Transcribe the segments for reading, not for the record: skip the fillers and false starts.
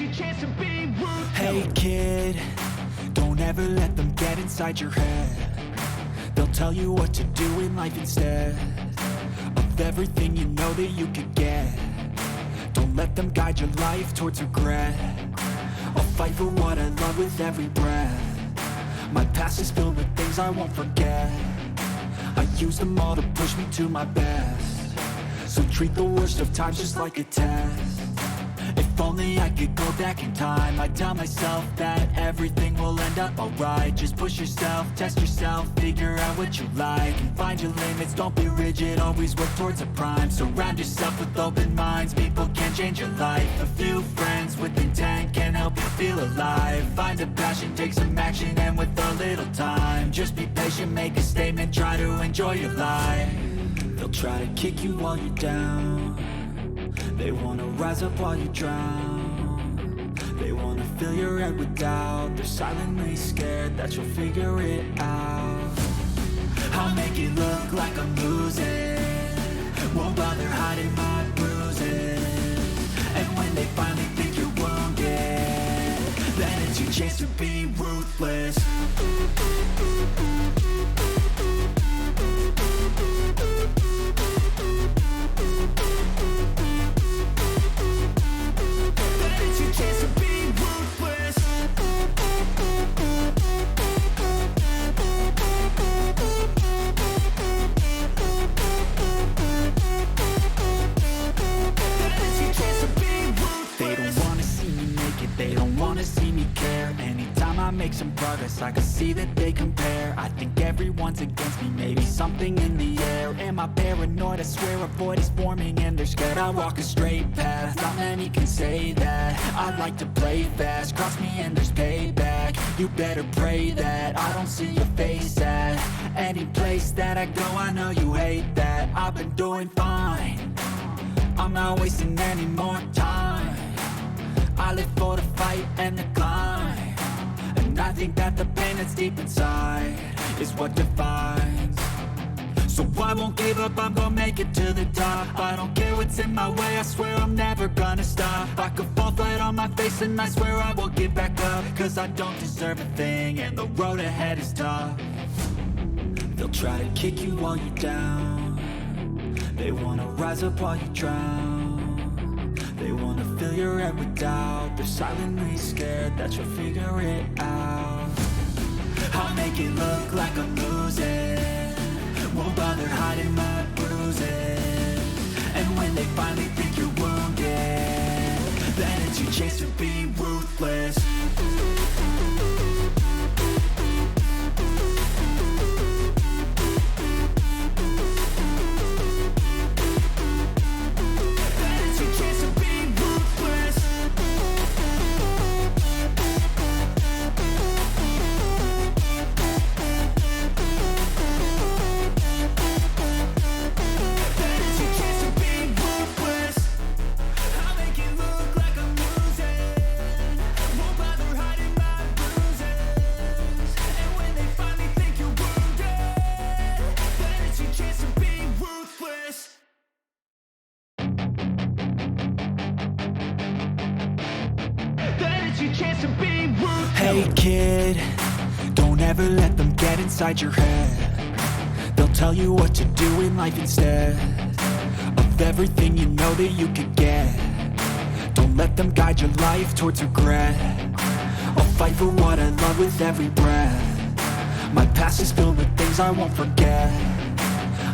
it's your chance to be ruthless. Hey kid, don't ever let them get inside your head. They'll tell you what to do in life instead of everything you know that you could get. Don't let them guide your life towards regret. I'll fight for what I love with every breath. My past is filled with things I won't forget. I use them all to push me to my best. So treat the worst of times just like a test. If only I could go back in time, I'd tell myself that everything will end up alright. Just push yourself, test yourself, figure out what you like, and find your limits, don't be rigid, always work towards a prime. Surround yourself with open minds, people can change your life. A few friends with intent can help you feel alive. Find a passion, take some action, and with a little time, just be patient, make a statement, try to enjoy your life. They'll try to kick you while you're down. They wanna rise up while you drown. They wanna fill your head with doubt. They're silently scared that you'll figure it out. I'll make it look like I'm losing, won't bother hiding my bruises. And when they finally think you're wounded, then it's your chance to be ruthless. They don't wanna see me care. Anytime I make some progress, I can see that they compare. I think everyone's against me, maybe something in the air. Am I paranoid? I swear a void is forming and they're scared I walk a straight path. Not many can say that. I like to play fast, cross me and there's payback. You better pray that I don't see your face at any place that I go. I know you hate that. I've been doing fine, I'm not wasting any more time. I live for the fight and the climb, and I think that the pain that's deep inside is what defines. So I won't give up, I'm gonna make it to the top. I don't care what's in my way, I swear I'm never gonna stop. I could fall flat on my face and I swear I will get back up, cause I don't deserve a thing and the road ahead is tough. They'll try to kick you while you're down. They wanna rise up while you drown. They wanna fill your head with doubt. They're silently scared that you'll figure it out. I'll make it look like I'm losing, won't bother hiding my bruises. And when they finally think you're wounded, then it's your chance to be ruthless. Hey kid, don't ever let them get inside your head. They'll tell you what to do in life instead of everything you know that you could get. Don't let them guide your life towards regret. I'll fight for what I love with every breath. My past is filled with things I won't forget.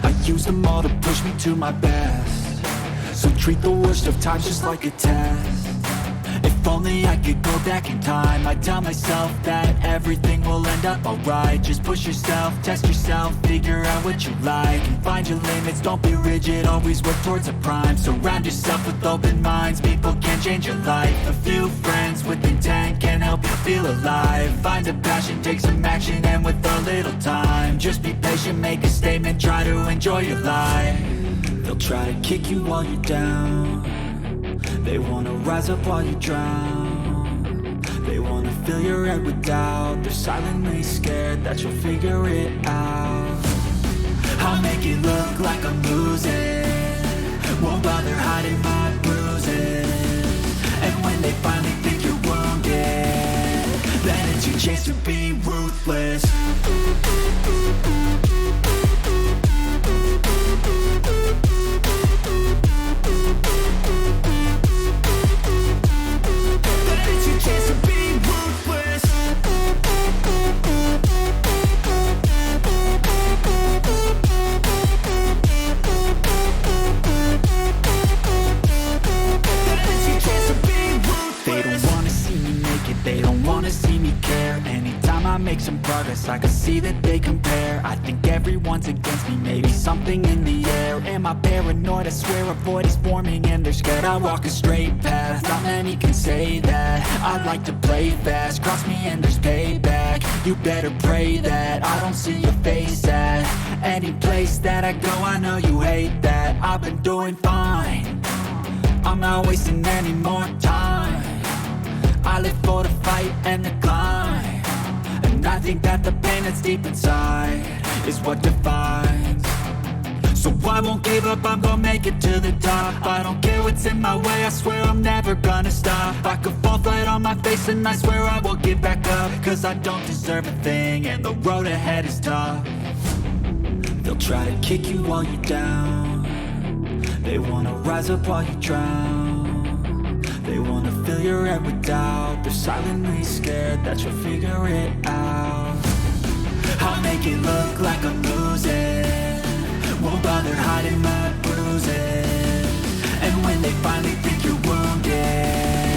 I use them all to push me to my best. So treat the worst of times just like a test. If only I could go back in time, I'd tell myself that everything will end up alright. Just push yourself, test yourself, figure out what you like, and find your limits, don't be rigid, always work towards a prime. Surround yourself with open minds, people can change your life. A few friends with intent can help you feel alive. Find a passion, take some action, and with a little time, just be patient, make a statement, try to enjoy your life. They'll try to kick you while you're down. They wanna rise up while you drown. They wanna fill your head with doubt. They're silently scared that you'll figure it out. I'll make it look like I'm losing, won't bother hiding my bruises. And when they finally think make some progress, I can see that they compare. I think everyone's against me, maybe something in the air. Am I paranoid? I swear a void is forming and they're scared. I walk a straight path, not many can say that. I like to play fast, cross me and there's payback. You better pray that I don't see your face at any place that I go. I know you hate that. I've been doing fine, I'm not wasting any more time. I live for the fight and the climb, and I think that the pain that's deep inside is what defines. So I won't give up, I'm gonna make it to the top. I don't care what's in my way, I swear I'm never gonna stop. I could fall flat on my face and I swear I will get back up, cause I don't deserve a thing and the road ahead is tough. They'll try to kick you while you're down, they wanna rise up while you drown. They wanna fill your head with doubt, they're silently scared that you'll figure it out. I'll make it look like I'm losing, won't bother hiding my bruises. And when they finally